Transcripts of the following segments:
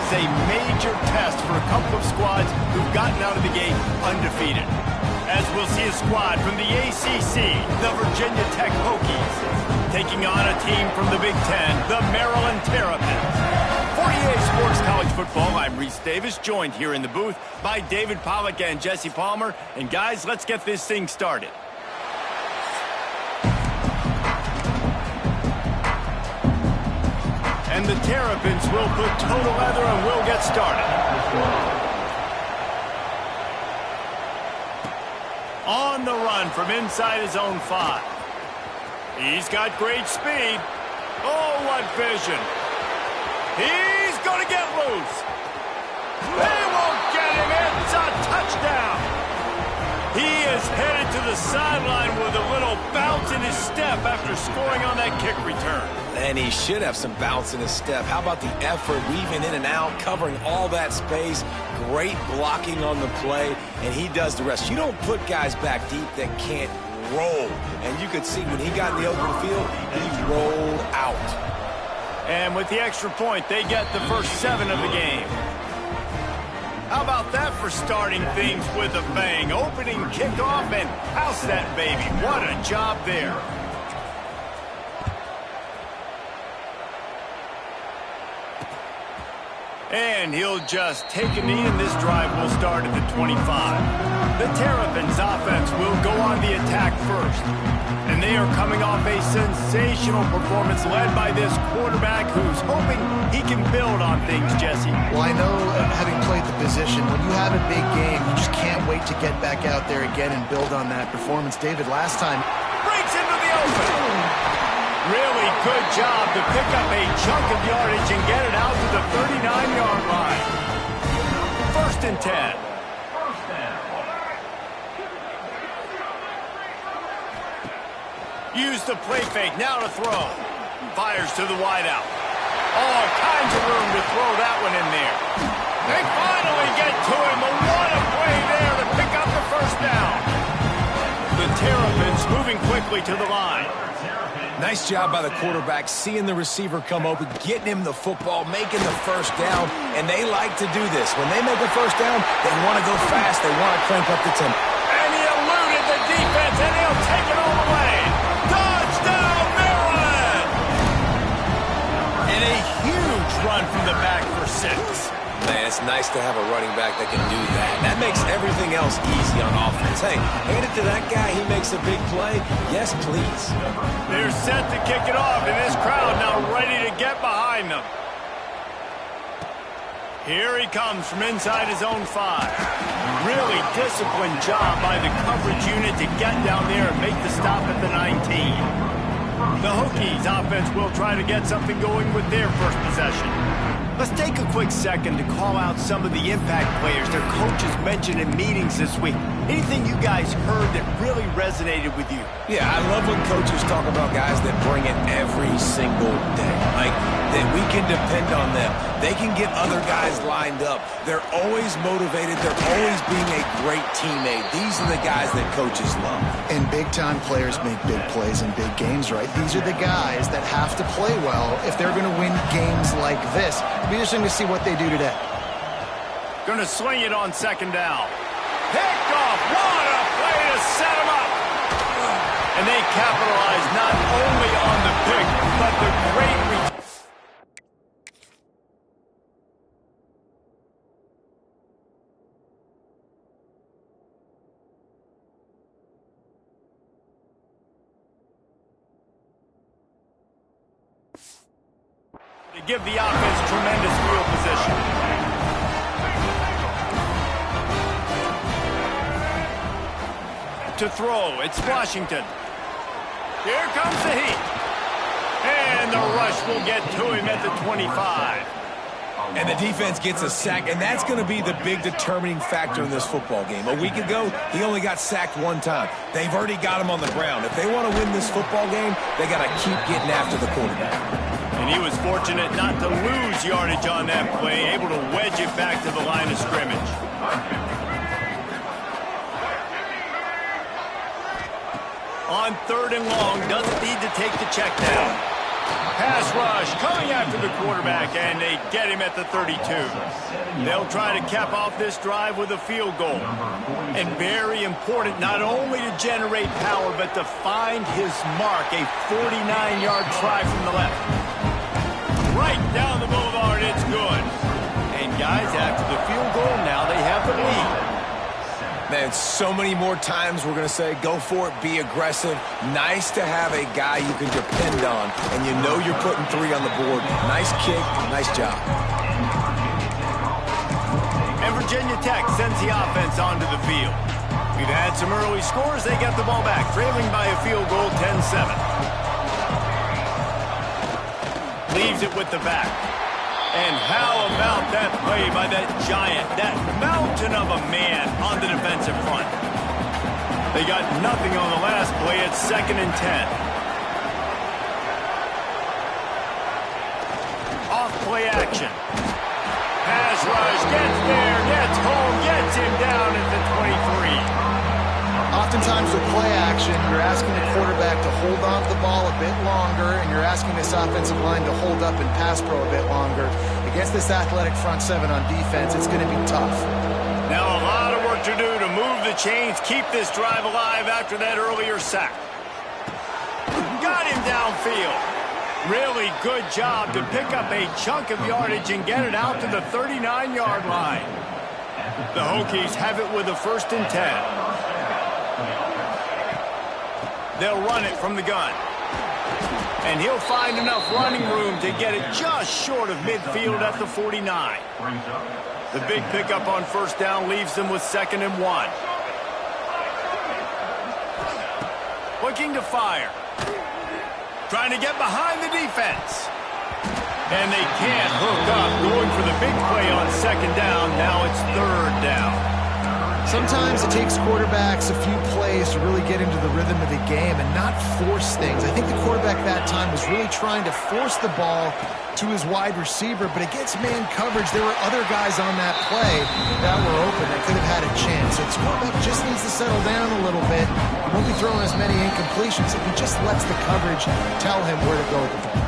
is a major test for a couple of squads who've gotten out of the gate undefeated. As we'll see a squad from the ACC, the Virginia Tech Hokies, taking on a team from the Big Ten, the Maryland Terrapins. For EA Sports College Football, I'm Reese Davis, joined here in the booth by David Pollack and Jesse Palmer. And guys, let's get this thing started. And the Terrapins will put total leather and we'll get started. On the run from inside his own 5. He's got great speed. Oh, what vision. He's going to get loose. They won't get him. It's a touchdown. He is headed to the sideline with a little bounce in his step after scoring on that kick return. And he should have some bounce in his step. How about the effort, weaving in and out, covering all that space, great blocking on the play, and he does the rest. You don't put guys back deep that can't roll. And you could see when he got in the open field, he rolled out. And with the extra point, they get the first 7 of the game. How about that for starting things with a bang? Opening kickoff and house that baby. What a job there. And he'll just take a knee, and this drive will start at the 25. The Terrapins offense will go on the attack first. And they are coming off a sensational performance led by this quarterback who's hoping he can build on things, Jesse. Well, I know, having played the position, when you have a big game, you just can't wait to get back out there again and build on that performance. David, last time, breaks into the open. Really good job to pick up a chunk of yardage and get it out to the 39-yard line. 1st and 10. Use the play fake, now to throw. Fires to the wideout. All kinds of room to throw that one in there. They finally get to him, but what a play there to pick up the first down. The Terrapins moving quickly to the line. Nice job by the quarterback, seeing the receiver come open, getting him the football, making the first down, and they like to do this. When they make a first down, they want to go fast, they want to crank up the tempo. And he eluded the defense, and he'll take it all the way. Touchdown, Maryland! And a huge run from the back for 6. Man, it's nice to have a running back that can do that. That makes everything else easy on offense. Hey, hand it to that guy. He makes a big play. Yes, please. They're set to kick it off, and this crowd now ready to get behind them. Here he comes from inside his own 5. Really disciplined job by the coverage unit to get down there and make the stop at the 19. The Hokies offense will try to get something going with their first possession. Let's take a quick second to call out some of the impact players their coaches mentioned in meetings this week. Anything you guys heard that really resonated with you? Yeah, I love when coaches talk about guys that bring it every single day. Like, that we can depend on them. They can get other guys lined up. They're always motivated. They're always being a great teammate. These are the guys that coaches love. And big-time players make big plays in big games, right? These are the guys that have to play well if they're going to win games like this. It'll be interesting to see what they do today. Going to swing it on 2nd down. Picked off. What a play to set him up. And they capitalize not only on the pick, but the great return. To give the offense tremendous field position. To throw, it's Washington. Here comes the heat. And the rush will get to him at the 25. And the defense gets a sack, and that's going to be the big determining factor in this football game. A week ago, he only got sacked 1 time. They've already got him on the ground. If they want to win this football game, they got to keep getting after the quarterback. And he was fortunate not to lose yardage on that play, able to wedge it back to the line of scrimmage. On 3rd and long, doesn't need to take the check down. Pass rush coming after the quarterback, and they get him at the 32. They'll try to cap off this drive with a field goal. And very important not only to generate power, but to find his mark, a 49-yard try from the left. Right down the boulevard, it's good. And guys, after the field goal, now they have the lead. Man, so many more times we're going to say, go for it, be aggressive. Nice to have a guy you can depend on, and you know you're putting 3 on the board. Nice kick, nice job. And Virginia Tech sends the offense onto the field. We've had some early scores. They get the ball back, trailing by a field goal, 10-7. Leaves it with the back. And how about that play by that giant, that mountain of a man on the defensive front? They got nothing on the last play. It's 2nd and 10. Off play action. Pass rush, gets there, gets home, gets him down at the 23. Oftentimes with play action, you're asking the quarterback to hold on to the ball a bit longer, and you're asking this offensive line to hold up and pass pro a bit longer. Against this athletic front 7 on defense, it's going to be tough. Now a lot of work to do to move the chains, keep this drive alive after that earlier sack. Got him downfield. Really good job to pick up a chunk of yardage and get it out to the 39-yard line. The Hokies have it with a 1st and 10. They'll run it from the gun. And he'll find enough running room to get it just short of midfield at the 49. The big pickup on 1st down leaves them with 2nd and 1. Looking to fire. Trying to get behind the defense. And they can't hook up. Going for the big play on 2nd down. Now it's 3rd down. Sometimes it takes quarterbacks a few plays to really get into the rhythm of the game and not force things. I think the quarterback that time was really trying to force the ball to his wide receiver, but against man coverage, there were other guys on that play that were open that could have had a chance. So this quarterback just needs to settle down a little bit. He won't be throwing as many incompletions if he just lets the coverage tell him where to go with the ball.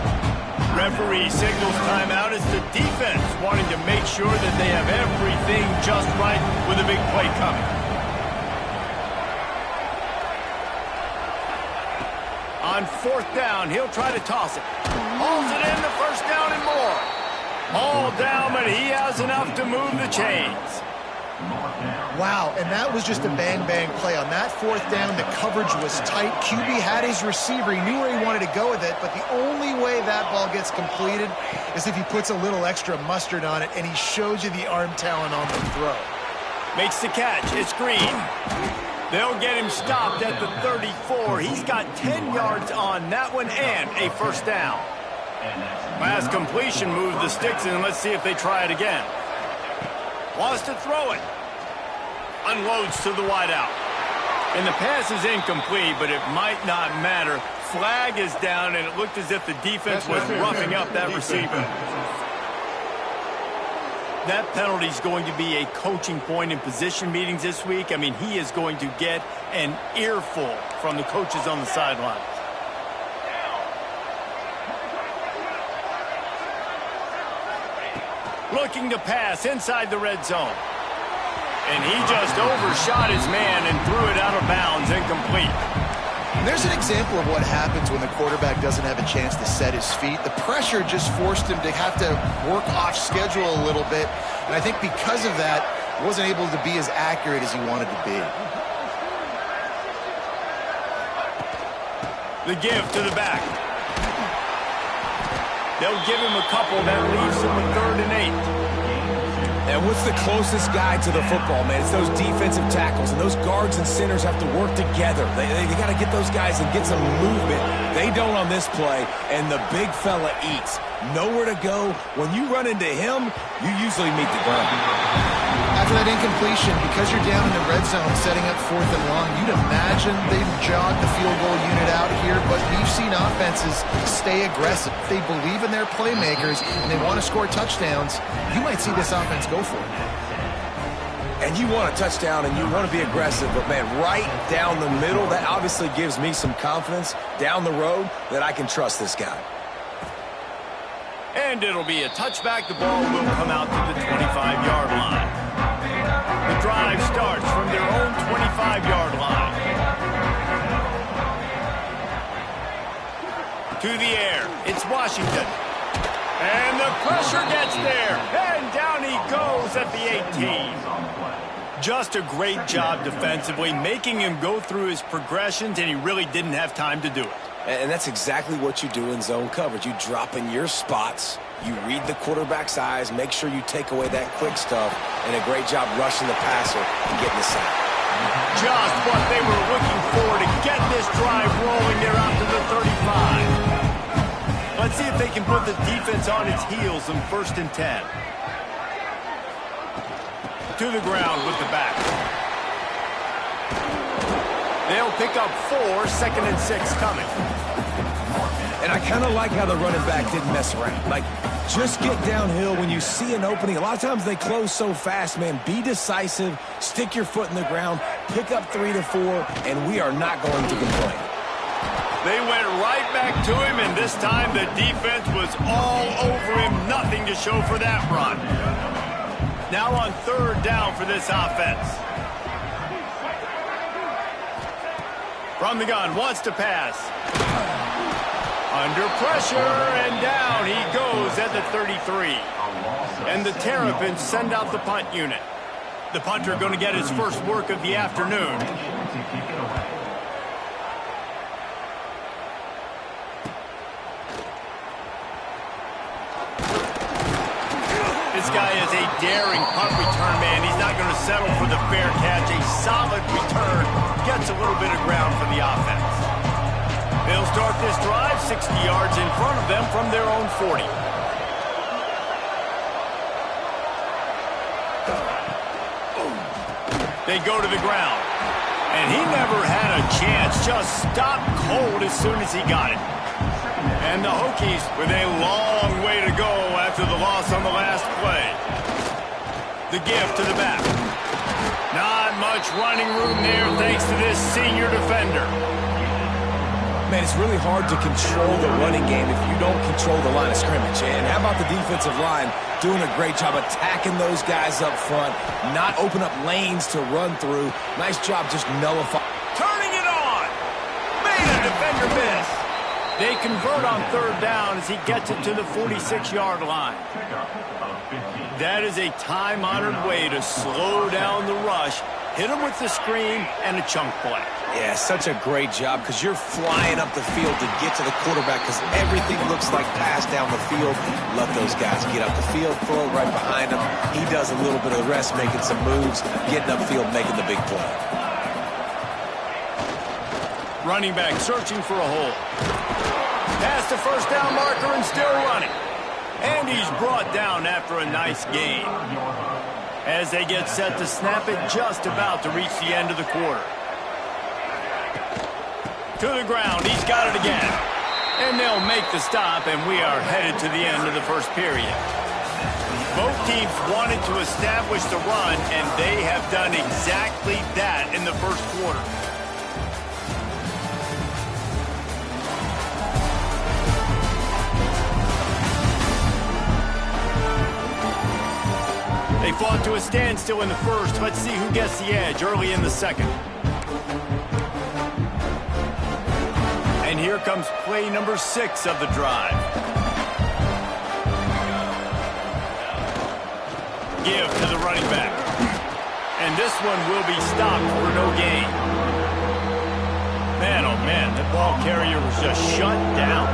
Referee signals timeout as the defense wanting to make sure that they have everything just right with a big play coming. On 4th down, he'll try to toss it. Hauls it in, the 1st down and more. All down, but he has enough to move the chains. Wow, and that was just a bang-bang play. On that 4th down, the coverage was tight. QB had his receiver. He knew where he wanted to go with it, but the only way that ball gets completed is if he puts a little extra mustard on it, and he shows you the arm talent on the throw. Makes the catch. It's Green. They'll get him stopped at the 34. He's got 10 yards on that one and a 1st down. Last completion moved the sticks in. Let's see if they try it again. Wants to throw it. Unloads to the wideout. And the pass is incomplete, but it might not matter. Flag is down, and it looked as if the defense was roughing up that receiver. That penalty is going to be a coaching point in position meetings this week. I mean, he is going to get an earful from the coaches on the sidelines. Looking to pass inside the red zone. And he just overshot his man and threw it out of bounds, incomplete. There's an example of what happens when the quarterback doesn't have a chance to set his feet. The pressure just forced him to have to work off schedule a little bit. And I think because of that, he wasn't able to be as accurate as he wanted to be. The give to the back. They'll give him a couple. That leaves him with 3rd and 8. And what's the closest guy to the football, man? It's those defensive tackles, and those guards and centers have to work together. They got to get those guys and get some movement. They don't on this play, and the big fella eats. Nowhere to go. When you run into him, you usually meet the ground. After that incompletion, because you're down in the red zone setting up 4th and long, you'd imagine they'd jog the field goal unit out here, but we've seen offenses stay aggressive. They believe in their playmakers, and they want to score touchdowns. You might see this offense go for it. And you want a touchdown, and you want to be aggressive, but, man, right down the middle, that obviously gives me some confidence down the road that I can trust this guy. And it'll be a touchback. The ball will come out to the 25-yard line. The drive starts from their own 25-yard line. To the air, it's Washington. And the pressure gets there. And down he goes at the 18. Just a great job defensively, making him go through his progressions, and he really didn't have time to do it. And that's exactly what you do in zone coverage. You drop in your spots, you read the quarterback's eyes, make sure you take away that quick stuff, and a great job rushing the passer and getting the sack. Just what they were looking for to get this drive rolling. They're out to the 35. Let's see if they can put the defense on its heels in 1st and 10. To the ground with the back. They'll pick up 4, 2nd and 6 coming. And I kind of like how the running back didn't mess around. Like, just get downhill when you see an opening. A lot of times they close so fast, man. Be decisive, stick your foot in the ground, pick up 3 to 4, and we are not going to complain. They went right back to him, and this time the defense was all over him. Nothing to show for that run. Now on 3rd down for this offense. From the gun, wants to pass. Under pressure, and down he goes at the 33. And the Terrapins send out the punt unit. The punter going to get his first work of the afternoon. This guy is a daring punt return man. He's not going to settle for the fair catch. A solid return. Gets a little bit of ground for the offense. They'll start this drive 60 yards in front of them from their own 40. They go to the ground. And he never had a chance. Just stopped cold as soon as he got it. And the Hokies with a long way to go after the loss on the last play. The give to the back. Not much running room there thanks to this senior defender. Man, it's really hard to control the running game if you don't control the line of scrimmage. And how about the defensive line doing a great job attacking those guys up front, not open up lanes to run through. Nice job just nullifying. Turning it on. Made a defender miss. They convert on 3rd down as he gets it to the 46-yard line. That is a time-honored way to slow down the rush, hit him with the screen, and a chunk play. Yeah, such a great job because you're flying up the field to get to the quarterback because everything looks like pass down the field. Let those guys get up the field, throw it right behind him. He does a little bit of the rest, making some moves, getting upfield, making the big play. Running back searching for a hole. Past the 1st down marker and still running. And he's brought down after a nice gain. As they get set to snap it, just about to reach the end of the quarter. To the ground, he's got it again. And they'll make the stop, and we are headed to the end of the 1st period. Both teams wanted to establish the run, and they have done exactly that in the 1st quarter. They fought to a standstill in the 1st. Let's see who gets the edge early in the 2nd. And here comes play number 6 of the drive. Give to the running back. And this one will be stopped for no gain. Man, oh man, the ball carrier was just shut down.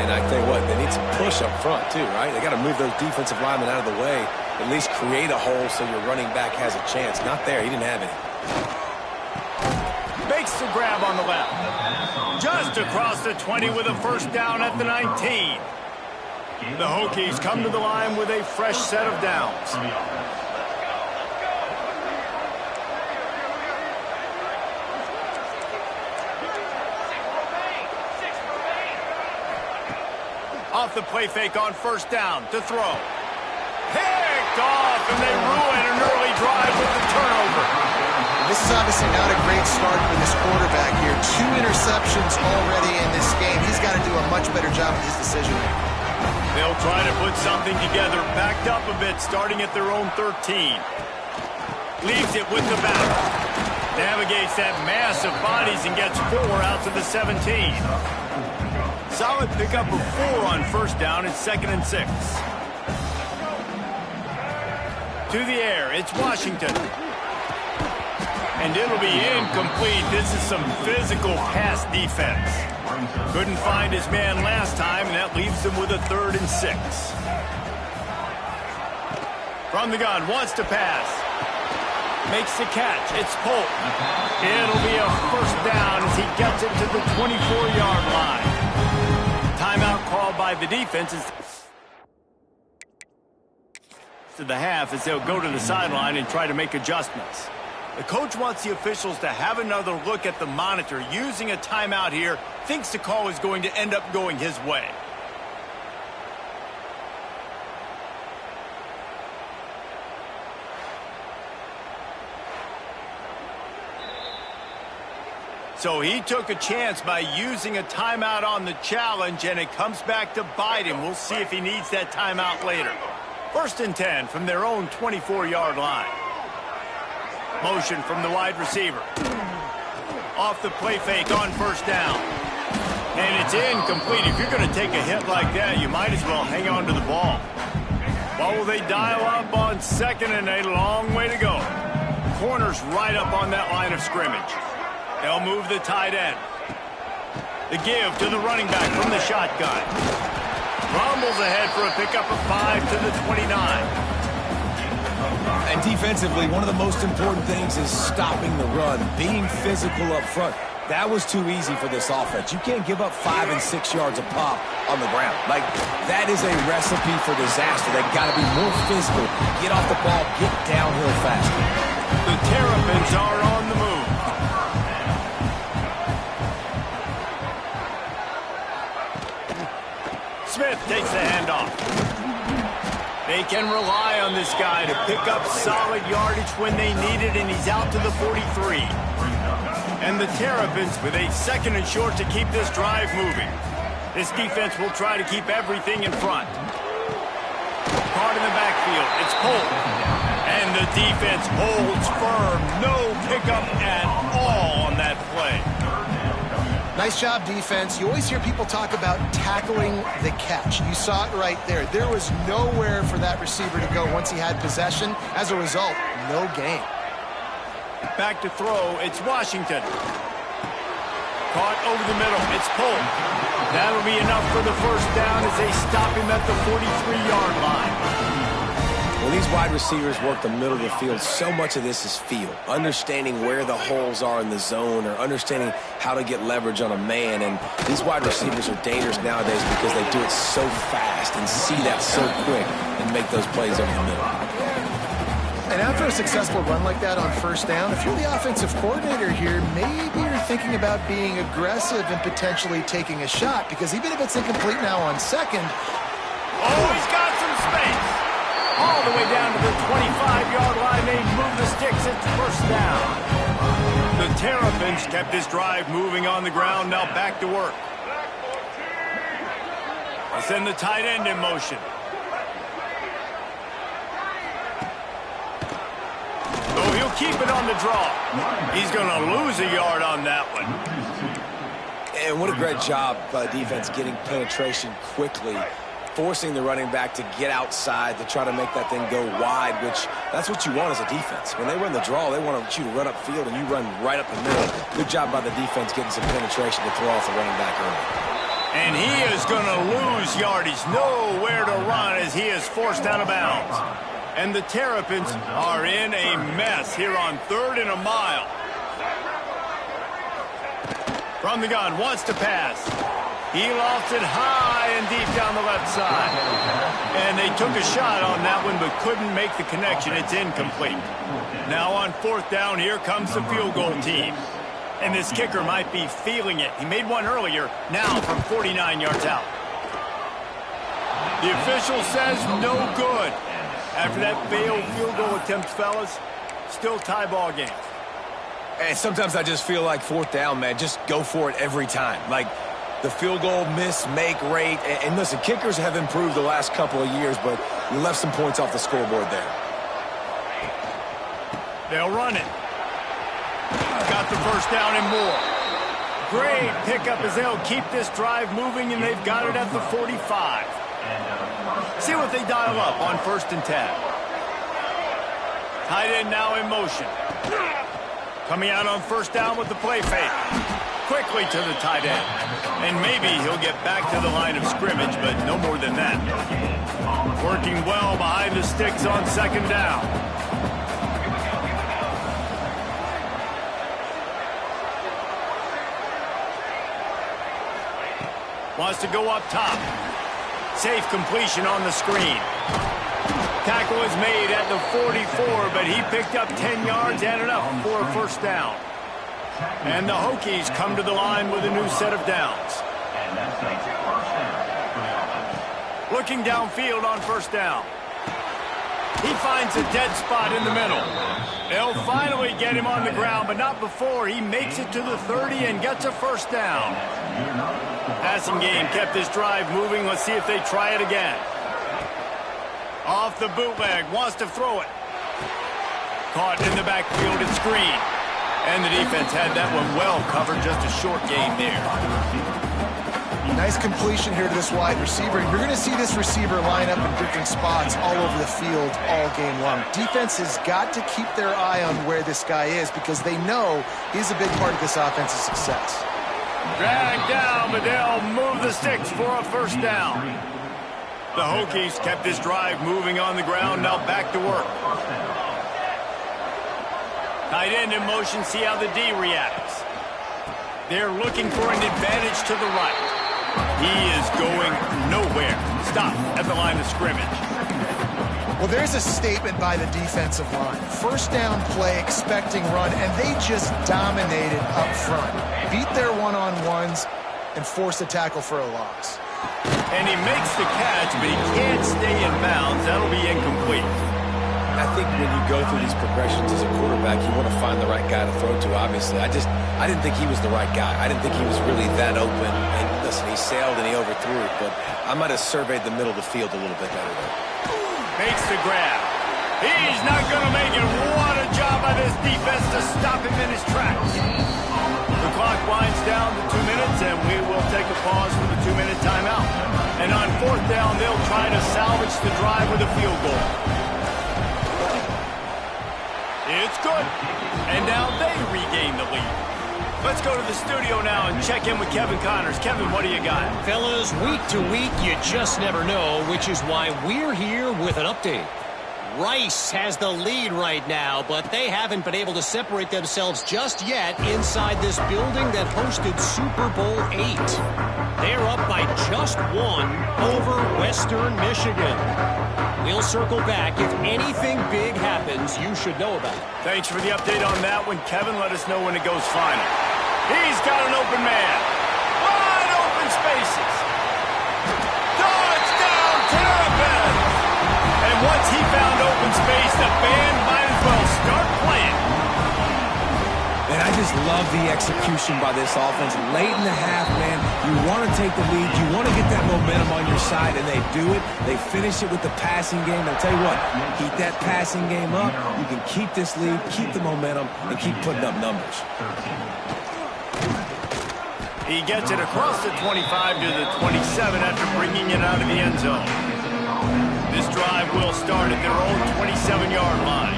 And I tell you what, they need some push up front too, right? They got to move those defensive linemen out of the way. At least create a hole so your running back has a chance. Not there. He didn't have any. Makes the grab on the left. Just across the 20 with a 1st down at the 19. The Hokies come to the line with a fresh set of downs. Off the play fake on 1st down to throw. Picked off, and they ruin an early drive with the turnover. This is obviously not a great start for this quarterback here. 2 interceptions already in this game. He's got to do a much better job with his decision making. They'll try to put something together, backed up a bit, starting at their own 13. Leaves it with the back. Navigates that mass of bodies and gets 4 out to the 17. Solid pickup of 4 on first down and 2nd and 6. To the air, it's Washington. And it'll be incomplete. This is some physical pass defense. Couldn't find his man last time, and that leaves him with a 3rd and 6. From the gun, wants to pass. Makes the catch. It's Polk. It'll be a first down as he gets it to the 24-yard line. Timeout called by the defense is to the half as they'll go to the sideline and try to make adjustments. The coach wants the officials to have another look at the monitor using a timeout here. Thinks the call is going to end up going his way. So he took a chance by using a timeout on the challenge, and it comes back to bite him. We'll see if he needs that timeout later. 1st and 10 from their own 24-yard line. Motion from the wide receiver. Off the play fake on first down. And it's incomplete. If you're going to take a hit like that, you might as well hang on to the ball. What will they dial up on 2nd and a long way to go? Corner's right up on that line of scrimmage. They'll move the tight end. The give to the running back from the shotgun. Rumbles ahead for a pickup of 5 to the 29. And defensively, one of the most important things is stopping the run, being physical up front. That was too easy for this offense. You can't give up 5 and 6 yards a pop on the ground. Like, that is a recipe for disaster. They've got to be more physical, get off the ball, get downhill faster. The Terrapins are on the move. Smith takes the handoff. They can rely on this guy to pick up solid yardage when they need it, and he's out to the 43. And the Terrapins with a 2nd and short to keep this drive moving. This defense will try to keep everything in front. Caught in the backfield. It's Polk. And the defense holds firm. No pickup at all on that play. Nice job, defense. You always hear people talk about tackling the catch. You saw it right there. There was nowhere for that receiver to go once he had possession. As a result, no gain. Back to throw. It's Washington. Caught over the middle. It's Polk. That'll be enough for the first down as they stop him at the 43-yard line. When these wide receivers work the middle of the field, so much of this is feel. Understanding where the holes are in the zone or understanding how to get leverage on a man. And these wide receivers are dangerous nowadays because they do it so fast and see that so quick and make those plays over the middle. And after a successful run like that on first down, if you're the offensive coordinator here, maybe you're thinking about being aggressive and potentially taking a shot, because even if it's incomplete now on 2nd. Oh, he's got some space. All the way down to the 25-yard line. They move the sticks. It's first down. The Terrapins kept this drive moving on the ground. Now back to work. They send the tight end in motion. Oh, he'll keep it on the draw. He's going to lose a yard on that one. And what a great job by defense getting penetration quickly, forcing the running back to get outside to try to make that thing go wide, which that's what you want as a defense. When they run the draw, they want you to run upfield, and you run right up the middle. Good job by the defense getting some penetration to throw off the running back early. And he is going to lose yardage. Nowhere to run as he is forced out of bounds. And the Terrapins are in a mess here on 3rd and a mile. From the gun, wants to pass. He lofts it high and deep down the left side. And they took a shot on that one but couldn't make the connection. It's incomplete. Now on 4th down, here comes the field goal team. And this kicker might be feeling it. He made one earlier, now from 49 yards out. The official says no good. After that failed field goal attempt, fellas, still tie ball game. And sometimes I just feel like 4th down, man, just go for it every time. Like, the field goal miss-make rate. And listen, kickers have improved the last couple of years, but we left some points off the scoreboard there. They'll run it. Got the first down and more. Great pickup as they'll keep this drive moving, and they've got it at the 45. See what they dial up on 1st and 10. Tight end now in motion. Coming out on 1st down with the play fake. Quickly to the tight end. And maybe he'll get back to the line of scrimmage, but no more than that. Working well behind the sticks on 2nd down. Wants to go up top. Safe completion on the screen. Tackle is made at the 44, but he picked up 10 yards and enough for a 1st down. And the Hokies come to the line with a new set of downs. Looking downfield on 1st down. He finds a dead spot in the middle. They'll finally get him on the ground, but not before he makes it to the 30 and gets a 1st down. Passing game kept this drive moving. Let's see if they try it again. Off the bootleg, wants to throw it. Caught in the backfield and screen. And the defense had that one well covered, just a short game there. Nice completion here to this wide receiver. You're going to see this receiver line up in different spots all over the field all game long. Defense has got to keep their eye on where this guy is because they know he's a big part of this offense's success. Dragged down, but they'll move the sticks for a 1st down. The Hokies kept this drive moving on the ground, now back to work. Tight end in motion, see how the D reacts. They're looking for an advantage to the right. He is going nowhere. Stop at the line of scrimmage. Well, there's a statement by the defensive line. 1st down play, expecting run, and they just dominated up front. Beat their one-on-ones and forced a tackle for a loss. And he makes the catch, but he can't stay in bounds. That'll be incomplete. I think when you go through these progressions as a quarterback, you want to find the right guy to throw to, obviously. I didn't think he was the right guy. I didn't think he was really that open. And listen, he sailed and he overthrew it, but I might have surveyed the middle of the field a little bit better there. Makes the grab. He's not going to make it. What a job by this defense to stop him in his tracks. The clock winds down to 2 minutes, and we will take a pause for the 2-minute timeout. And on 4th down, they'll try to salvage the drive with a field goal. It's good. And now they regain the lead. Let's go to the studio now and check in with Kevin Connors. Kevin, what do you got? Fellas, week to week, you just never know, which is why we're here with an update. Rice has the lead right now, but they haven't been able to separate themselves just yet inside this building that hosted Super Bowl VIII. They're up by just 1 over Western Michigan. We'll circle back. If anything big happens, you should know about it. Thanks for the update on that one, Kevin. Let us know when it goes final. He's got an open man. Wide open spaces. Touchdown, Terrapin! And once he found open space, the band might as well start playing. And I just love the execution by this offense. Late in the half, man, you want to take the lead. You want to get that momentum on your side, and they do it. They finish it with the passing game. I'll tell you what, keep that passing game up. You can keep this lead, keep the momentum, and keep putting up numbers. He gets it across the 25 to the 27 after bringing it out of the end zone. This drive will start at their own 27-yard line.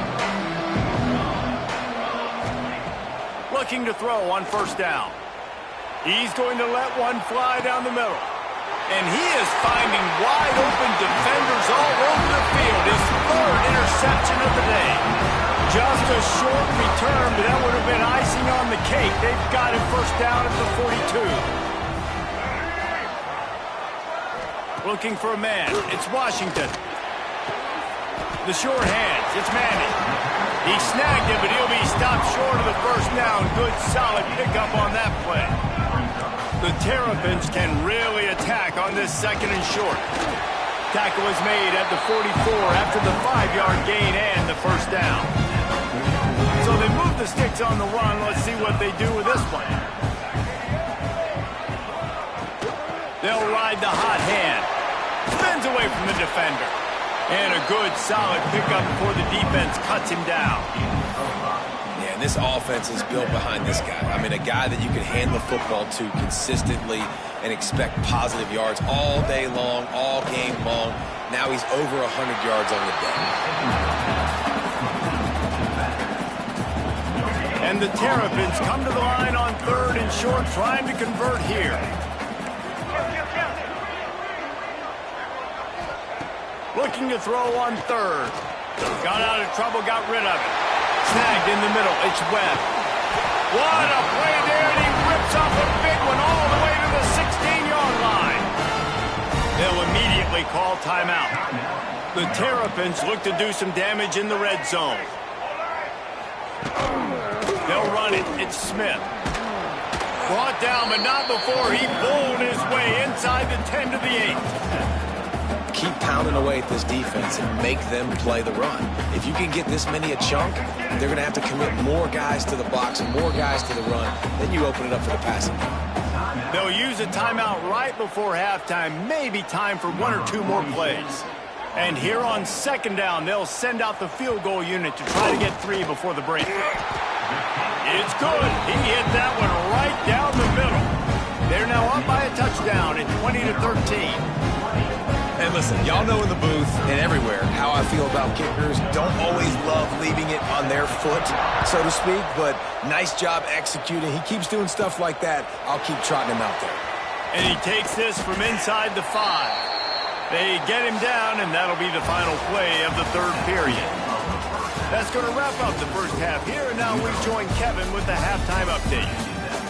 Looking to throw on 1st down. He's going to let one fly down the middle. And he is finding wide open defenders all over the field. His 3rd interception of the day. Just a short return, but that would have been icing on the cake. They've got it 1st down at the 42. Looking for a man. It's Washington. The short hands. It's Manning. He snagged it, but he'll be stopped short of the 1st down. Good, solid pickup on that play. The Terrapins can really attack on this 2nd and short. Tackle is made at the 44 after the 5-yard gain and the 1st down. So they move the sticks on the run. Let's see what they do with this one. They'll ride the hot hand. Spins away from the defender. And a good, solid pickup before the defense cuts him down. Yeah, and this offense is built behind this guy. I mean, a guy that you can hand the football to consistently and expect positive yards all day long, all game long. Now he's over 100 yards on the day. And the Terrapins come to the line on 3rd and short, trying to convert here. Looking to throw on 3rd. Got out of trouble, got rid of it. Snagged in the middle, it's Webb. What a play there, and he rips off a big one all the way to the 16-yard line. They'll immediately call timeout. The Terrapins look to do some damage in the red zone. They'll run it, it's Smith. Brought down, but not before he bowled his way inside the 10 to the 8. Keep pounding away at this defense and make them play the run. If you can get this many a chunk, they're going to have to commit more guys to the box and more guys to the run. Then you open it up for the passing. They'll use a timeout right before halftime. Maybe time for 1 or 2 more plays. And here on 2nd down, they'll send out the field goal unit to try to get 3 before the break. It's good. He hit that one right down the middle. They're now up by a touchdown at 20-13. And listen, y'all know in the booth and everywhere how I feel about kickers. Don't always love leaving it on their foot, so to speak, but nice job executing. He keeps doing stuff like that. I'll keep trotting him out there. And he takes this from inside the 5. They get him down, and that'll be the final play of the 3rd period. That's going to wrap up the first half here, and now we join Kevin with the halftime update.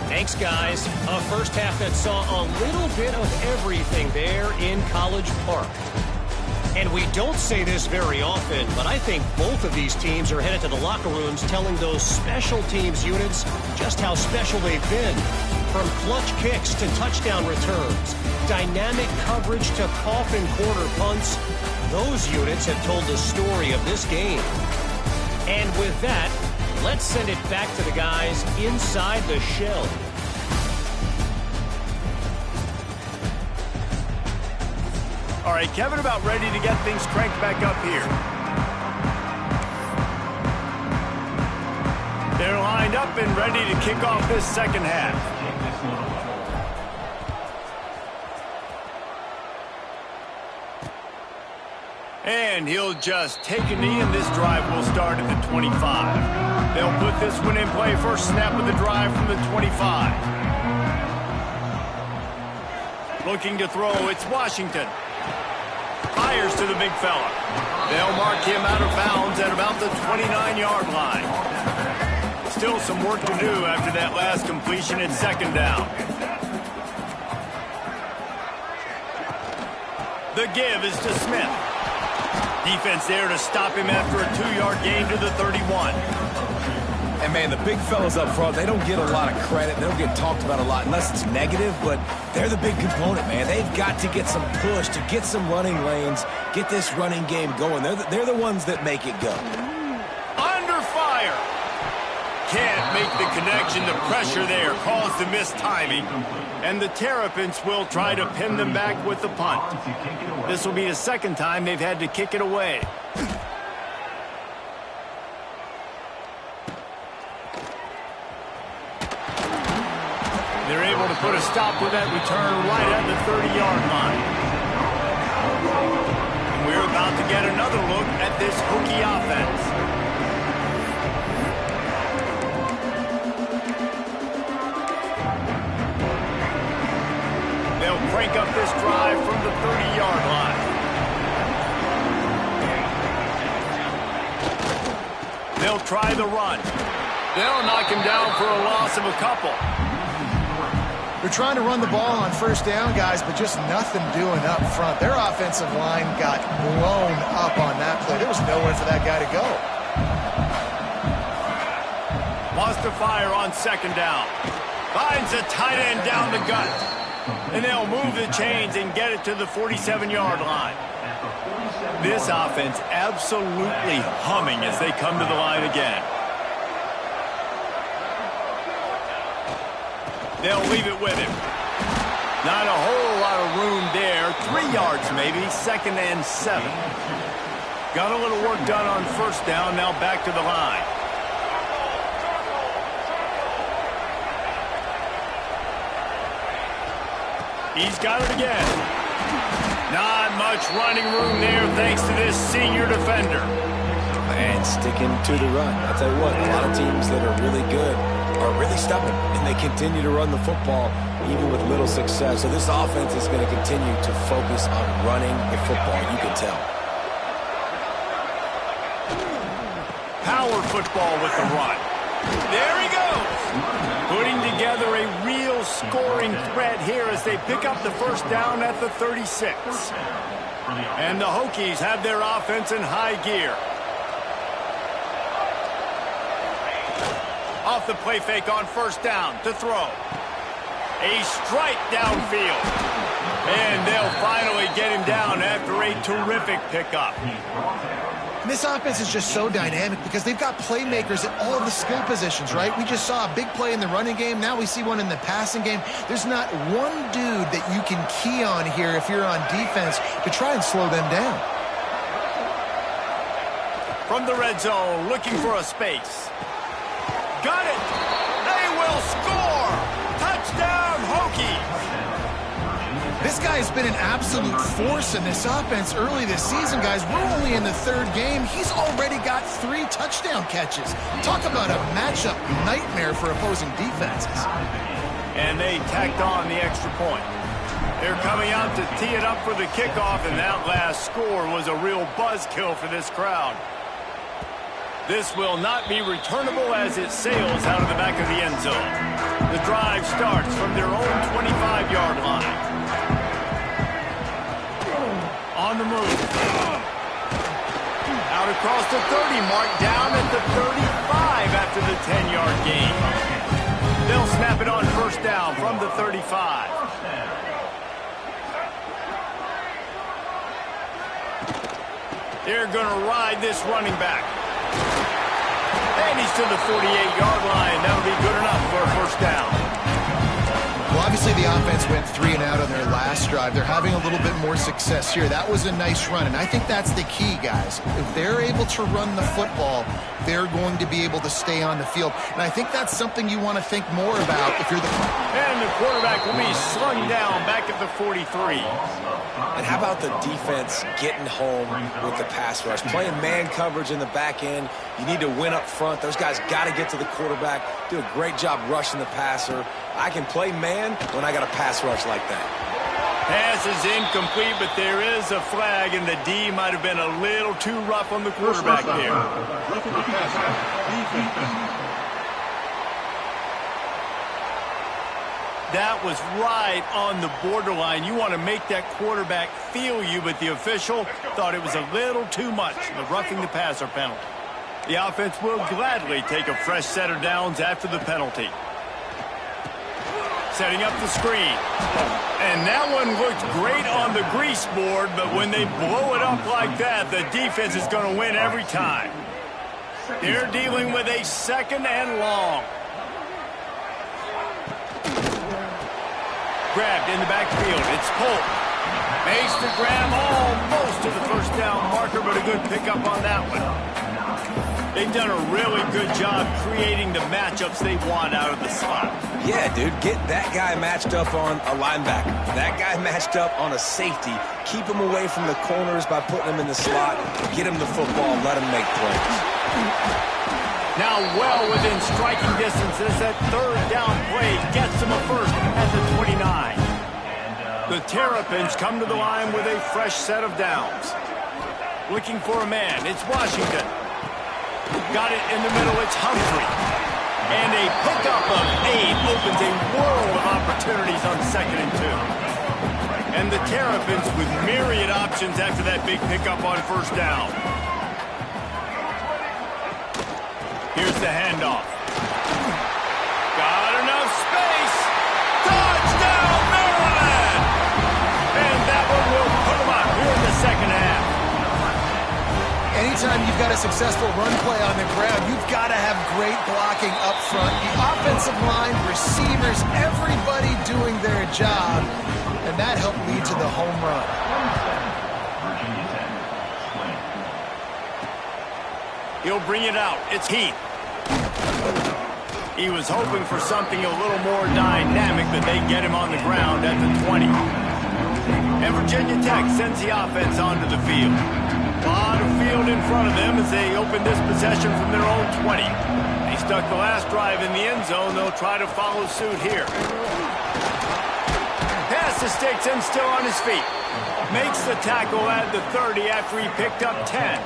Thanks, guys. A first half that saw a little bit of everything there in College Park. And we don't say this very often, but I think both of these teams are headed to the locker rooms telling those special teams units just how special they've been. From clutch kicks to touchdown returns, dynamic coverage to coffin corner punts, those units have told the story of this game. And with that, let's send it back to the guys inside the shell. All right, Kevin, about ready to get things cranked back up here. They're lined up and ready to kick off this second half. And he'll just take a knee, and this drive will start at the 25. They'll put this one in play. First snap of the drive from the 25. Looking to throw, it's Washington. Fires to the big fella. They'll mark him out of bounds at about the 29-yard line. Still some work to do after that last completion at 2nd down. The give is to Smith. Defense there to stop him after a 2-yard gain to the 31. And, man, the big fellas up front, they don't get a lot of credit. They don't get talked about a lot unless it's negative, but they're the big component, man. They've got to get some push, to get some running lanes, get this running game going. They're the ones that make it go. Under fire. Can't make the connection. The pressure there caused the missed timing. And the Terrapins will try to pin them back with the punt. This will be the second time they've had to kick it away. They're able to put a stop with that return right at the 30-yard line. And we're about to get another look at this Hokie offense. They'll crank up this drive from the 30-yard line. They'll try the run. They'll knock him down for a loss of a couple. They're trying to run the ball on first down, guys, but just nothing doing up front. Their offensive line got blown up on that play. There was nowhere for that guy to go. Wants to fire on 2nd down. Finds a tight end down the gut. And they'll move the chains and get it to the 47-yard line. This offense absolutely humming as they come to the line again. They'll leave it with him. Not a whole lot of room there. 3 yards maybe, 2nd and 7. Got a little work done on first down, now back to the line. He's got it again. Not much running room there thanks to this senior defender. And sticking to the run. I'll tell you what, a lot of teams that are really good are really stubborn, and they continue to run the football even with little success. So this offense is going to continue to focus on running the football, you can tell. Power football with the run. There he goes. Putting together a real scoring threat here as they pick up the first down at the 36. And the Hokies have their offense in high gear. Off the play fake on first down to throw. A strike downfield. And they'll finally get him down after a terrific pickup. And this offense is just so dynamic because they've got playmakers at all of the skill positions, right? We just saw a big play in the running game. Now we see one in the passing game. There's not one dude that you can key on here if you're on defense to try and slow them down. From the red zone, looking for a space. Got it! They will score! Touchdown, Hokies! This guy's been an absolute force in this offense early this season, guys. We're only in the 3rd game. He's already got 3 touchdown catches. Talk about a matchup nightmare for opposing defenses. And they tacked on the extra point. They're coming out to tee it up for the kickoff, and that last score was a real buzzkill for this crowd. This will not be returnable as it sails out of the back of the end zone. The drive starts from their own 25-yard line. On the move. Out across the 30 mark, down at the 35 after the 10-yard gain. They'll snap it on first down from the 35. They're going to ride this running back. And he's to the 48-yard line. That'll be good enough for a first down. Well, obviously the offense went 3 and out on their last drive. They're having a little bit more success here. That was a nice run, and I think that's the key, guys. If they're able to run the football, they're going to be able to stay on the field. And I think that's something you want to think more about if you're the... And the quarterback will be slung down back at the 43. And how about the defense getting home with the pass rush? Playing man coverage in the back end. You need to win up front. Those guys got to get to the quarterback, do a great job rushing the passer. I can play man when I got a pass rush like that. Pass is incomplete, but there is a flag, and the D might have been a little too rough on the quarterback there. That was right on the borderline. You want to make that quarterback feel you, but the official thought it was a little too much, the roughing the passer penalty. The offense will gladly take a fresh set of downs after the penalty. Setting up the screen. And that one looked great on the grease board, but when they blow it up like that, the defense is going to win every time. They're dealing with a 2nd and long. Grabbed in the backfield. It's Polk. Makes the grab almost to the first down marker, but a good pickup on that one. They've done a really good job creating the matchups they want out of the slot. Yeah, dude, get that guy matched up on a linebacker. That guy matched up on a safety. Keep him away from the corners by putting him in the slot. Get him the football, let him make plays. Now well within striking distance as that 3rd down play gets him a first at the 29. The Terrapins come to the line with a fresh set of downs. Looking for a man, it's Washington. Got it in the middle, it's Humphrey. And a pickup of 8 opens a world of opportunities on 2nd and 2. And the Terrapins with myriad options after that big pickup on first down. Here's the handoff. Got enough space. Touchdown, Maryland! And that one will put them up here in the 2nd half. And anytime you've got a successful run play on the ground, you've got to have great blocking up front. The offensive line, receivers, everybody doing their job, and that helped lead to the home run. He'll bring it out. It's Heath. He was hoping for something a little more dynamic, but they get him on the ground at the 20. And Virginia Tech sends the offense onto the field. A lot of field in front of them as they open this possession from their own 20. They stuck the last drive in the end zone. They'll try to follow suit here. Pass to Sticks and still on his feet. Makes the tackle at the 30 after he picked up 10.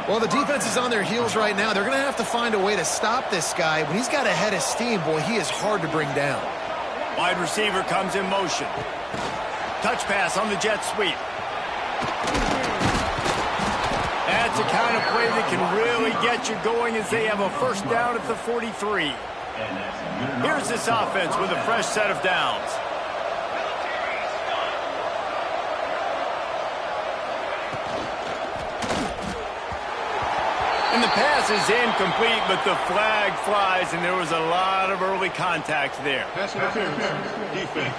Well, the defense is on their heels right now. They're going to have to find a way to stop this guy. When he's got a head of steam, boy, he is hard to bring down. Wide receiver comes in motion. Touch pass on the jet sweep. That's the kind of play that can really get you going as they have a first down at the 43. Here's this offense with a fresh set of downs. And the pass is incomplete, but the flag flies, and there was a lot of early contact there. Defense.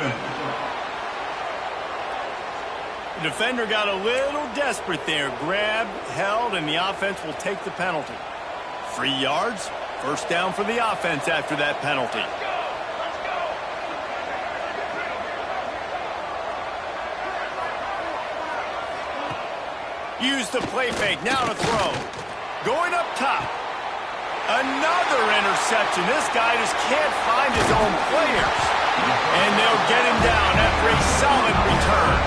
The defender got a little desperate there. Grabbed, held, and the offense will take the penalty. 3 yards, first down for the offense after that penalty. Use the play fake, now to throw. Going up top. Another interception. This guy just can't find his own players. And they'll get him down after a solid return.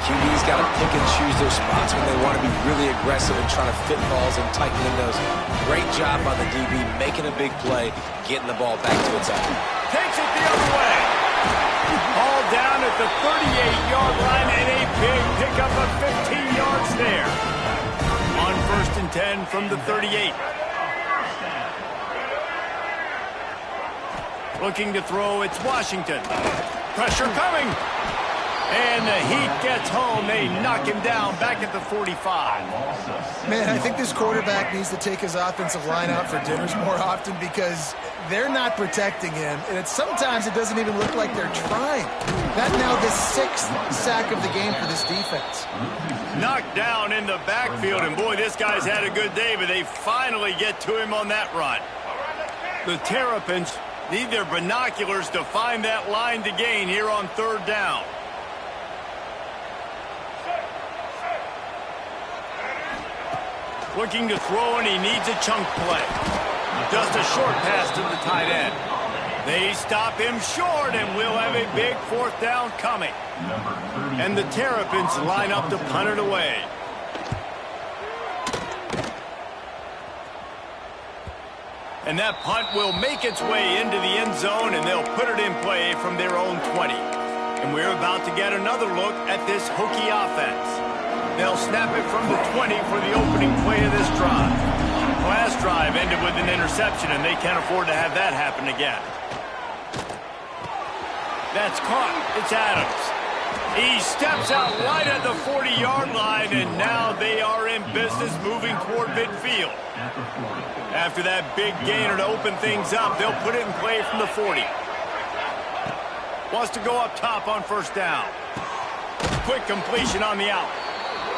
QB's got to pick and choose their spots when they want to be really aggressive and trying to fit balls and tighten windows. Great job by the DB making a big play, getting the ball back to its owner. Takes it the other way. All down at the 38-yard line and a big pickup of 15 yards there. On 1st and 10 from the 38. Looking to throw, it's Washington. Pressure coming. And the Heat gets home. They knock him down back at the 45. Man, I think this quarterback needs to take his offensive line out for dinners more often because they're not protecting him. And sometimes it doesn't even look like they're trying. That's now the 6th sack of the game for this defense. Knocked down in the backfield. And boy, this guy's had a good day, but they finally get to him on that run. The Terrapins need their binoculars to find that line to gain here on 3rd down. Looking to throw, and he needs a chunk play. Just a short pass to the tight end. They stop him short, and we'll have a big 4th down coming. And the Terrapins line up to punt it away. And that punt will make its way into the end zone, and they'll put it in play from their own 20. And we're about to get another look at this Hokie offense. They'll snap it from the 20 for the opening play of this drive. Last drive ended with an interception, and they can't afford to have that happen again. That's caught. It's Adams. He steps out right at the 40-yard line, and now they are in business moving toward midfield. After that big gainer to open things up, they'll put it in play from the 40. Wants to go up top on 1st down. Quick completion on the out.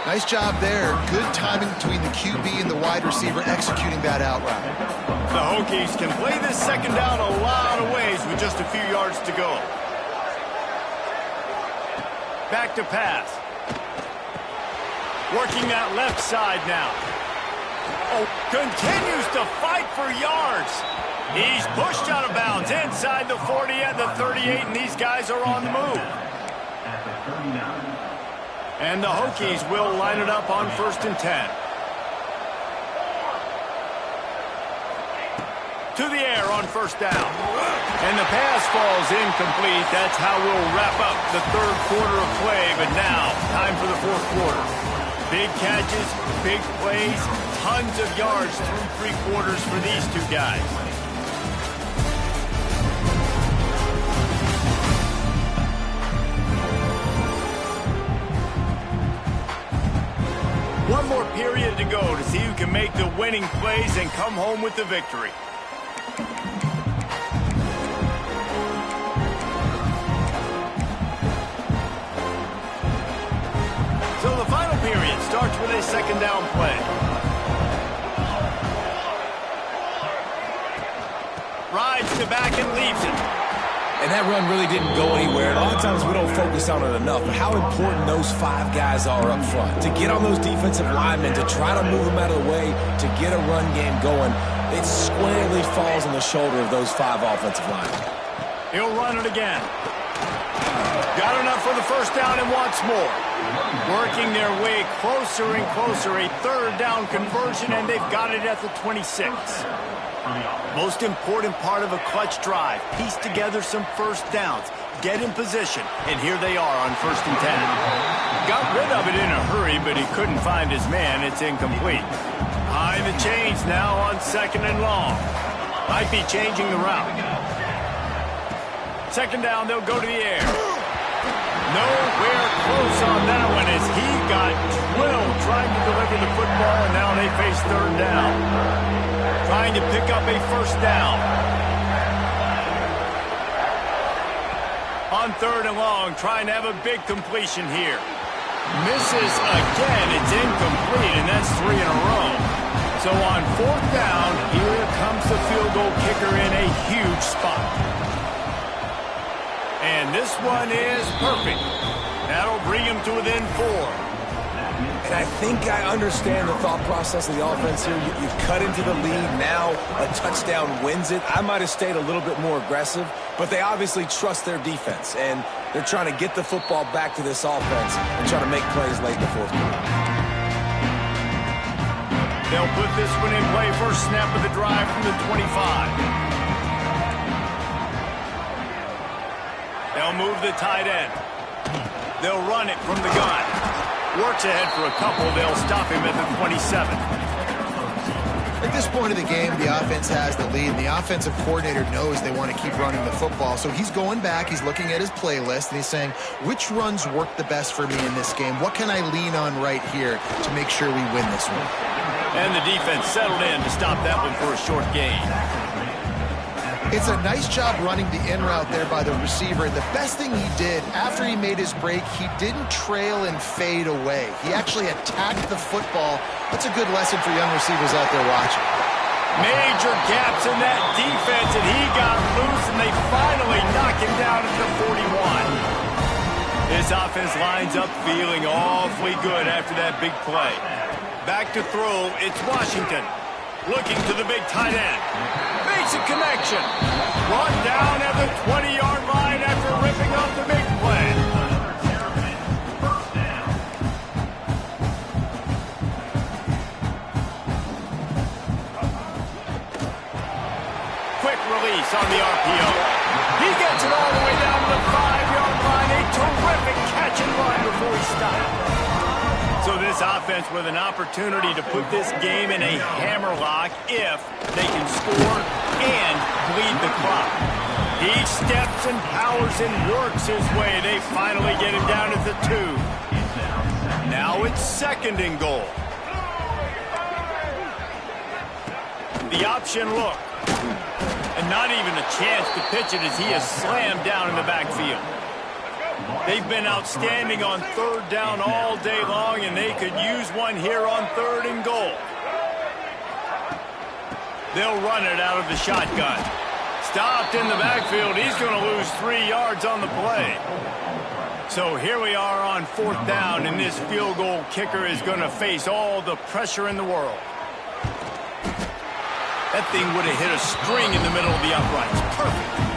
Nice job there. Good timing between the QB and the wide receiver executing that out route. The Hokies can play this 2nd down a lot of ways with just a few yards to go. Back to pass. Working that left side now. Oh, continues to fight for yards. He's pushed out of bounds inside the 40 and the 38, and these guys are on the move. And the Hokies will line it up on 1st and 10. To the air on 1st down. And the pass falls incomplete. That's how we'll wrap up the 3rd quarter of play. But now, time for the 4th quarter. Big catches, big plays, tons of yards through three quarters for these two guys. One more period to go to see who can make the winning plays and come home with the victory. So the final period starts with a second down play. Rides to back and leaves it. And that run really didn't go anywhere. A lot of times we don't focus on it enough, but how important those five guys are up front. To get on those defensive linemen, to try to move them out of the way, to get a run game going, it squarely falls on the shoulder of those five offensive linemen. He'll run it again. Got enough for the first down and wants more. Working their way closer and closer. A third down conversion, and they've got it at the 26. Most important part of a clutch drive. Piece together some first downs. Get in position. And here they are on 1st and 10. Got rid of it in a hurry, but he couldn't find his man. It's incomplete. Behind the chains now on 2nd and long. Might be changing the route. 2nd down, they'll go to the air. Nowhere close on that one as he got drilled trying to deliver the football, and now they face 3rd down. Trying to pick up a first down. On 3rd and long, trying to have a big completion here. Misses again. It's incomplete, and that's 3 in a row. So on 4th down, here comes the field goal kicker in a huge spot. And this one is perfect. That'll bring him to within 4. And I think I understand the thought process of the offense here. You cut into the lead. Now a touchdown wins it. I might have stayed a little bit more aggressive, but they obviously trust their defense, and they're trying to get the football back to this offense and try to make plays late in the 4th quarter. They'll put this one in play. First snap of the drive from the 25. They'll move the tight end. They'll run it from the gun. Works ahead for a couple. They'll stop him at the 27. At this point of the game, the offense has the lead, and the offensive coordinator knows they want to keep running the football. So he's going back, he's looking at his playlist, and he's saying, which runs work the best for me in this game? What can I lean on right here to make sure we win this one? And the defense settled in to stop that one for a short gain. It's a nice job running the in route there by the receiver. The best thing he did after he made his break, he didn't trail and fade away. He actually attacked the football. That's a good lesson for young receivers out there watching. Major gaps in that defense, and he got loose, and they finally knock him down at the 41. This offense lines up feeling awfully good after that big play. Back to throw, it's Washington. Looking to the big tight end. Makes a connection. Brought down at the 20-yard line after ripping off the big play. Quick release on the RPO. He gets it all the way down to the 5-yard line. A terrific catch and run before he stopped. So this offense with an opportunity to put this game in a hammerlock if they can score and bleed the clock. He steps and powers and works his way. They finally get him down at the 2. Now it's 2nd and goal. The option look. And not even a chance to pitch it as he is slammed down in the backfield. They've been outstanding on 3rd down all day long, and they could use one here on 3rd and goal. They'll run it out of the shotgun. Stopped in the backfield. He's going to lose 3 yards on the play. So here we are on 4th down, and this field goal kicker is going to face all the pressure in the world. That thing would have hit a string in the middle of the uprights. Perfect.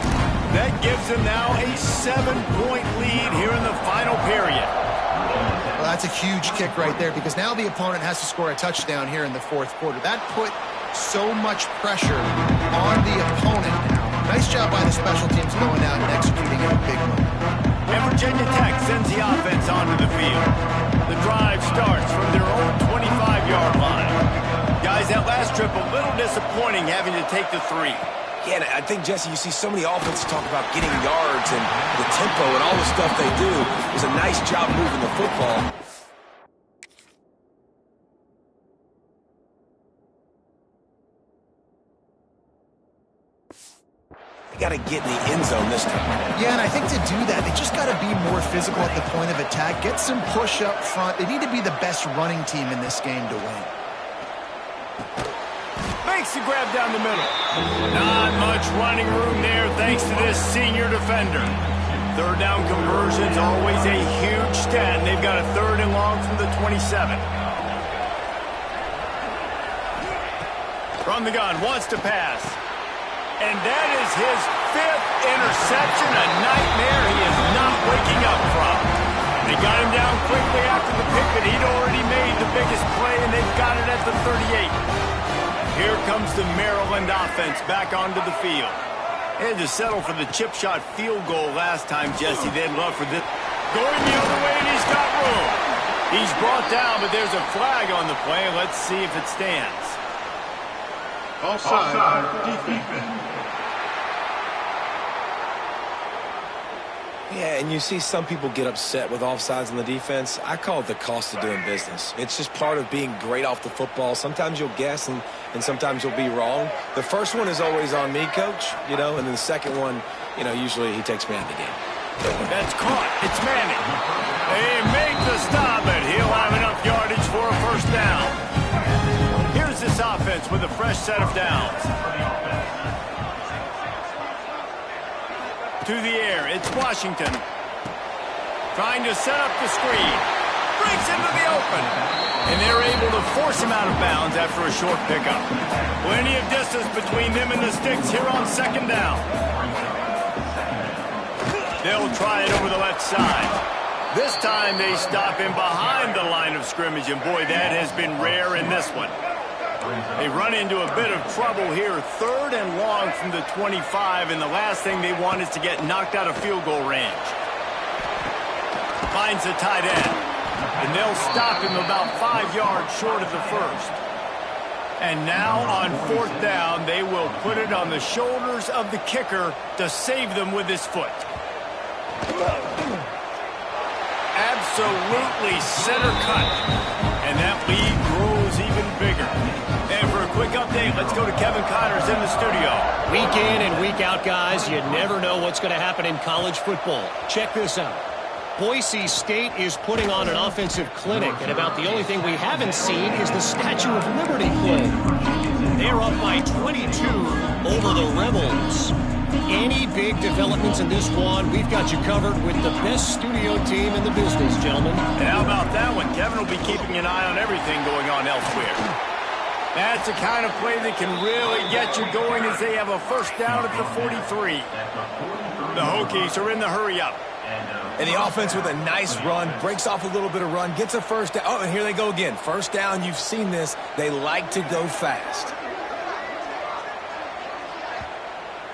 That gives them now a 7-point lead here in the final period. Well, that's a huge kick right there because now the opponent has to score a touchdown here in the 4th quarter. That put so much pressure on the opponent now. Nice job by the special teams going out and executing in a big one. And Virginia Tech sends the offense onto the field. The drive starts from their own 25-yard line. Guys, that last trip a little disappointing having to take the 3. Yeah, and I think, Jesse, you see so many offenses talk about getting yards and the tempo and all the stuff they do. It was a nice job moving the football. They got to get in the end zone this time. Yeah, and I think to do that, they just got to be more physical at the point of attack, get some push up front. They need to be the best running team in this game to win. Makes the grab down the middle. Not much running room there thanks to this senior defender. Third down conversion's always a huge stat, and they've got a 3rd and long from the 27. From the gun, wants to pass. And that is his 5th interception, a nightmare he is not waking up from. They got him down quickly after the pick, but he'd already made the biggest play, and they've got it at the 38. Here comes the Maryland offense back onto the field. They had to settle for the chip shot field goal last time, Jesse. They'd love for this. Going the other way, and he's got room. He's brought down, but there's a flag on the play. Let's see if it stands. Offside. Defense. Yeah, and you see some people get upset with offsides on the defense. I call it the cost of doing business. It's just part of being great off the football. Sometimes you'll guess and sometimes you'll be wrong. The first one is always on me, Coach, and then the second one, usually he takes me out of the game. That's caught. It's Manning. They make the stop, but he'll have enough yardage for a 1st down. Here's this offense with a fresh set of downs. To the air, it's Washington. Trying to set up the screen. Breaks into the open. And they're able to force him out of bounds after a short pickup. Plenty of distance between them and the sticks here on 2nd down. They'll try it over the left side. This time they stop him behind the line of scrimmage, and boy, that has been rare in this one. They run into a bit of trouble here. 3rd and long from the 25, and the last thing they want is to get knocked out of field goal range. Finds the tight end, and they'll stop him about 5 yards short of the 1st. And now on 4th down, they will put it on the shoulders of the kicker to save them with his foot. Absolutely center cut, and that lead grows even bigger. And for a quick update, let's go to Kevin Connors in the studio. Week in and week out, guys, you never know what's going to happen in college football. Check this out. Boise State is putting on an offensive clinic, and about the only thing we haven't seen is the Statue of Liberty play. They're up by 22 over the Rebels. Any big developments in this one, we've got you covered with the best studio team in the business, gentlemen. And how about that one? Kevin will be keeping an eye on everything going on elsewhere. That's the kind of play that can really get you going as they have a 1st down at the 43. The Hokies are in the hurry-up. And the offense with a nice run, breaks off a little bit of run, gets a 1st down. Oh, and here they go again. 1st down, you've seen this. They like to go fast.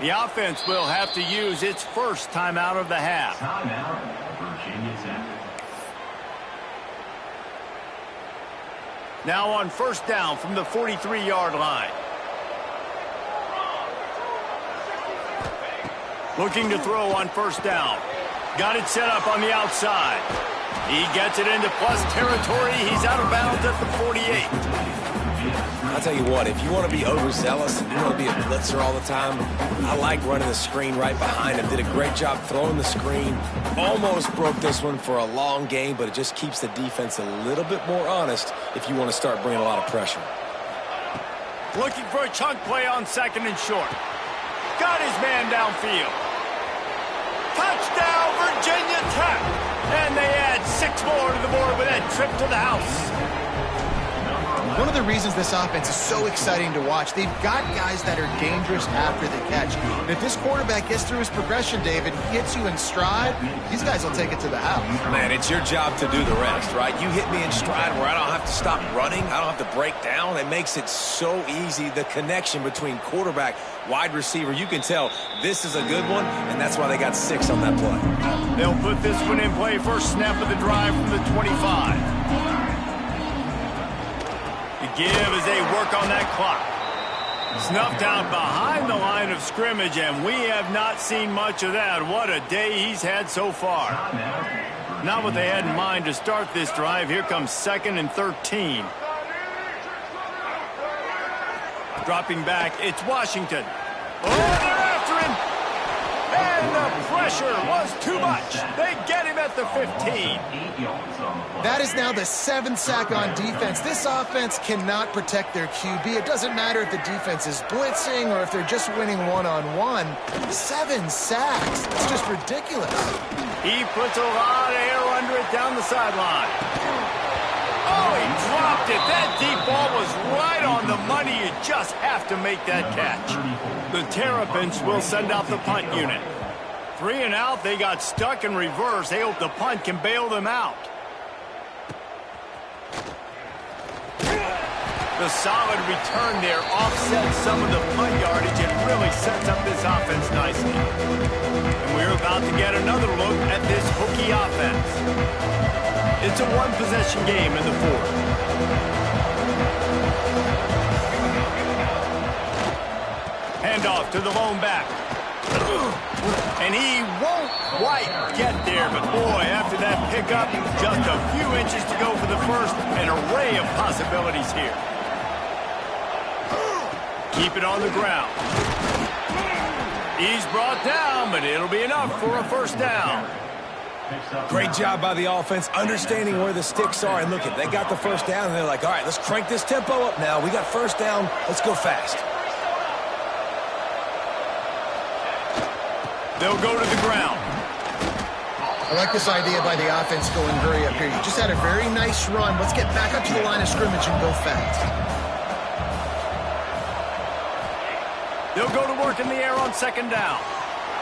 The offense will have to use its 1st timeout of the half. Timeout, Virginia Tech. Now on 1st down from the 43-yard line. Looking to throw on 1st down. Got it set up on the outside. He gets it into plus territory. He's out of bounds at the 48. I'll tell you what, if you want to be overzealous and you want to be a blitzer all the time, I like running the screen right behind him. Did a great job throwing the screen. Almost broke this one for a long game, but it just keeps the defense a little bit more honest if you want to start bringing a lot of pressure. Looking for a chunk play on 2nd and short. Got his man downfield. Touchdown, Virginia Tech! And they add 6 more to the board with that trip to the house. One of the reasons this offense is so exciting to watch, they've got guys that are dangerous after the catch. And if this quarterback gets through his progression, David, he hits you in stride, these guys will take it to the house. Man, it's your job to do the rest, right? You hit me in stride where I don't have to stop running. I don't have to break down. It makes it so easy, the connection between quarterback, wide receiver. You can tell this is a good one, and that's why they got 6 on that play. They'll put this one in play. First snap of the drive from the 25. The give as they work on that clock. Snuffed out behind the line of scrimmage, and we have not seen much of that. What a day he's had so far. Not what they had in mind to start this drive. Here comes 2nd and 13. Dropping back, it's Washington. Oh, they're after him. And the pressure was too much. They get him at the 15. That is now the 7th sack on defense. This offense cannot protect their QB. It doesn't matter if the defense is blitzing or if they're just winning one-on-one. 7 sacks. It's just ridiculous. He puts a lot of air under it down the sideline. Oh, he dropped it. That deep ball was right on the money. You just have to make that catch. The Terrapins will send out the punt unit. 3 and out. They got stuck in reverse. They hope the punt can bail them out. The solid return there offsets some of the punt yardage and really sets up this offense nicely. And we're about to get another look at this Hokie offense. It's a one-possession game in the 4th. Handoff to the lone back. And he won't quite get there, but boy, after that pickup, just a few inches to go for the first. An array of possibilities here. Keep it on the ground. He's brought down, but it'll be enough for a first down. Great job by the offense, understanding where the sticks are. And look, they got the first down, and they're like, all right, let's crank this tempo up now. We got first down. Let's go fast. They'll go to the ground. I like this idea by the offense going hurry up here. You just had a very nice run. Let's get back up to the line of scrimmage and go fast. They'll go to work in the air on 2nd down.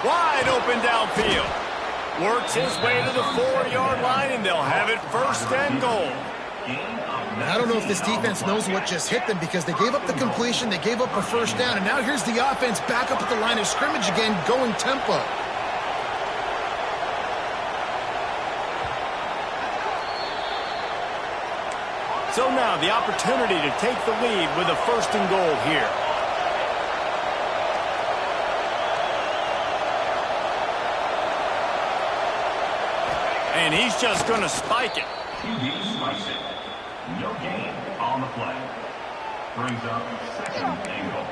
Wide open downfield. Works his way to the 4-yard line, and they'll have it 1st and goal. I don't know if this defense knows what just hit them because they gave up the completion, they gave up a first down, and now here's the offense back up at the line of scrimmage again, going tempo. So now the opportunity to take the lead with a 1st and goal here. And he's just going to spike it. QB spikes it. No gain on the play. Brings up 2nd and goal.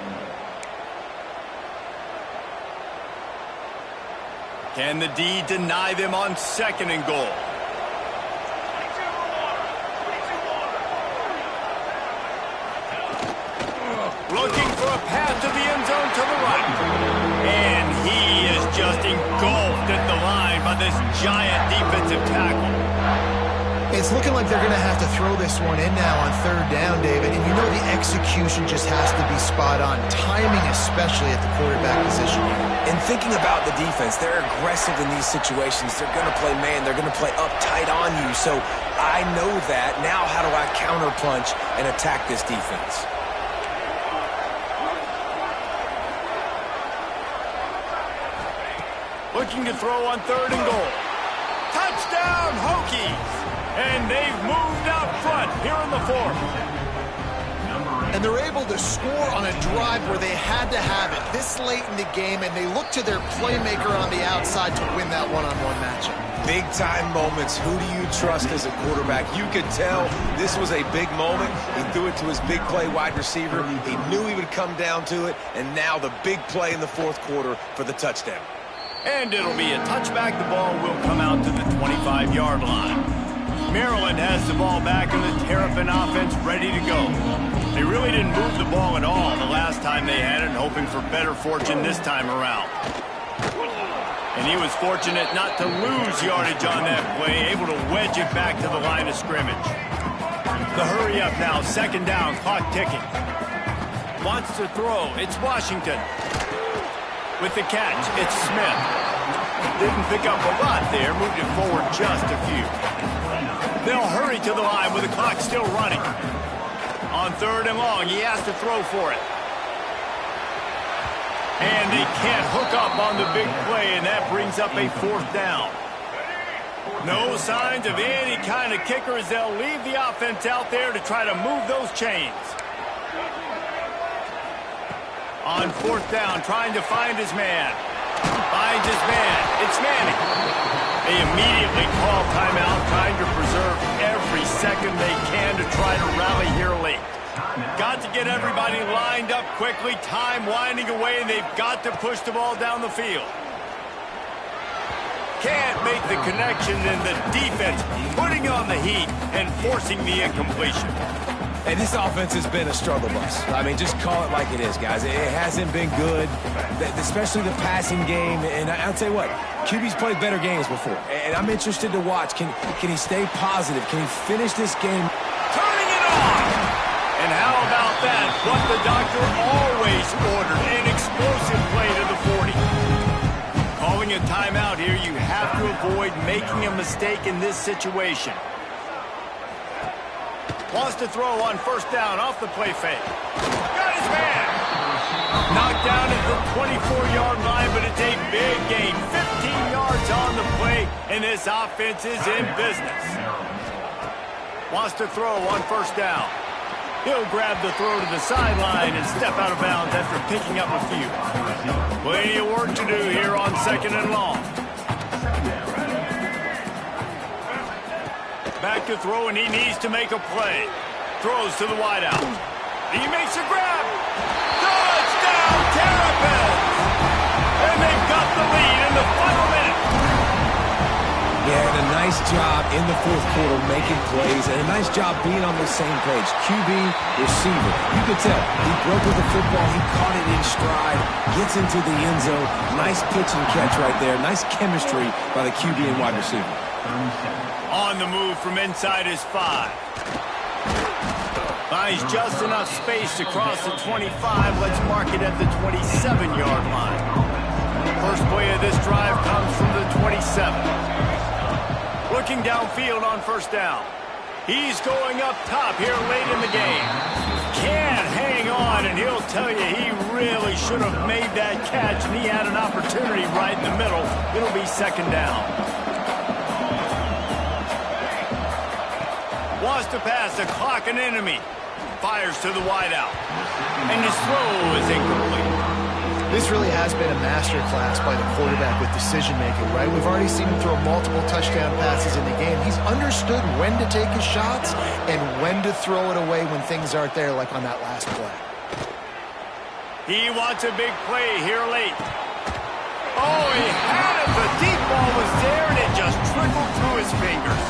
Can the D deny them on 2nd and goal? Looking for a path to the end zone to the right. And he is just engulfed at the line by this giant defensive tackle. It's looking like they're going to have to throw this one in now on 3rd down, David. And you know the execution just has to be spot on. Timing especially at the quarterback position. And thinking about the defense, they're aggressive in these situations. They're going to play man. They're going to play up tight on you. So I know that. Now how do I counterpunch and attack this defense? Looking to throw on 3rd and goal. Touchdown, Hokies! And they've moved out front here in the 4th. And they're able to score on a drive where they had to have it this late in the game, and they look to their playmaker on the outside to win that one-on-one matchup. Big-time moments. Who do you trust as a quarterback? You could tell this was a big moment. He threw it to his big play wide receiver. He knew he would come down to it, and now the big play in the 4th quarter for the touchdown. And it'll be a touchback. The ball will come out to the 25-yard line. Maryland has the ball back, and the Terrapin offense ready to go. They really didn't move the ball at all the last time they had it, hoping for better fortune this time around. And he was fortunate not to lose yardage on that play, able to wedge it back to the line of scrimmage. The hurry up now, 2nd down, clock ticking. Wants to throw, it's Washington. With the catch, it's Smith. Didn't pick up a lot there, moved it forward just a few. They'll hurry to the line with the clock still running. On 3rd and long, he has to throw for it. And they can't hook up on the big play, and that brings up a 4th down. No signs of any kind of kicker as they'll leave the offense out there to try to move those chains. On fourth down, trying to find his man. Finds his man. It's Manning. They immediately call timeout, trying to preserve every second they can to try to rally here late. Got to get everybody lined up quickly, time winding away, and they've got to push the ball down the field. Can't make the connection, and the defense putting on the heat and forcing the incompletion. And this offense has been a struggle bus. I mean, just call it like it is, guys. It hasn't been good, especially the passing game. And I'll tell you what, QB's played better games before. And I'm interested to watch. Can he stay positive? Can he finish this game? Turning it on! And how about that? What the doctor always ordered, an explosive play to the 40. Calling a timeout here, you have to avoid making a mistake in this situation. Wants to throw on first down off the play fake. Got his man. Knocked down at the 24-yard line, but it's a big gain. 15 yards on the play, and this offense is in business. Wants to throw on first down. He'll grab the throw to the sideline and step out of bounds after picking up a few. Plenty of work to do here on second and long. Back to throw, and he needs to make a play. Throws to the wideout. He makes a grab. Touchdown, Terrapins! And they've got the lead in the final minute. Yeah, and a nice job in the fourth quarter making plays, and a nice job being on the same page. QB, receiver. You could tell he broke with the football. He caught it in stride, gets into the end zone. Nice pitch and catch right there. Nice chemistry by the QB and wide receiver. On the move from inside his 5. Finds just enough space to cross the 25. Let's mark it at the 27-yard line. First play of this drive comes from the 27. Looking downfield on first down. He's going up top here late in the game. Can't hang on, and he'll tell you he really should have made that catch, and he had an opportunity right in the middle. It'll be second down. Wants to pass, the clock an enemy. Fires to the wideout. And his throw is incomplete. This really has been a masterclass by the quarterback with decision-making, right? We've already seen him throw multiple touchdown passes in the game. He's understood when to take his shots and when to throw it away when things aren't there, like on that last play. He wants a big play here late. Oh, he had it. The deep ball was there, and it just trickled through his fingers.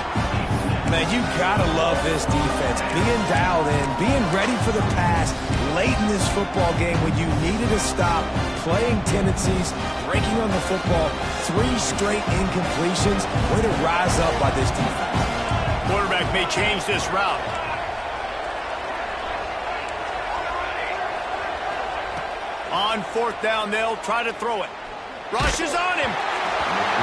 Man, you gotta love this defense. Being dialed in, being ready for the pass late in this football game when you needed a stop, playing tendencies, breaking on the football, 3 straight incompletions. Way to rise up by this defense. Quarterback may change this route. On fourth down, they'll try to throw it. Rush is on him.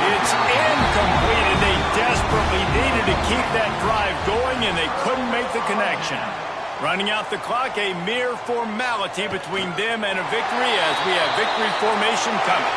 It's incomplete, and they desperately needed to keep that drive going, and they couldn't make the connection. Running out the clock, a mere formality between them and a victory as we have victory formation coming.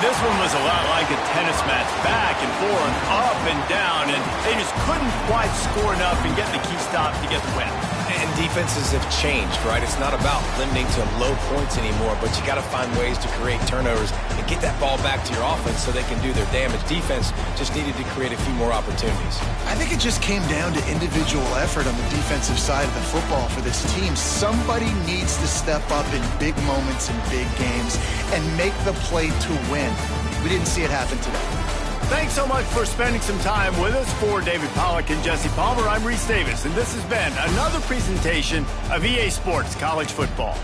This one was a lot like a tennis match, back and forth, up and down, and they just couldn't quite score enough and get the key stop to get the win. And defenses have changed, right? It's not about limiting to low points anymore, but you got to find ways to create turnovers and get that ball back to your offense so they can do their damage. Defense just needed to create a few more opportunities. I think it just came down to individual effort on the defensive side of the football for this team. Somebody needs to step up in big moments and big games and make the play to win. We didn't see it happen today. Thanks so much for spending some time with us. For David Pollack and Jesse Palmer, I'm Reese Davis, and this has been another presentation of EA Sports College Football.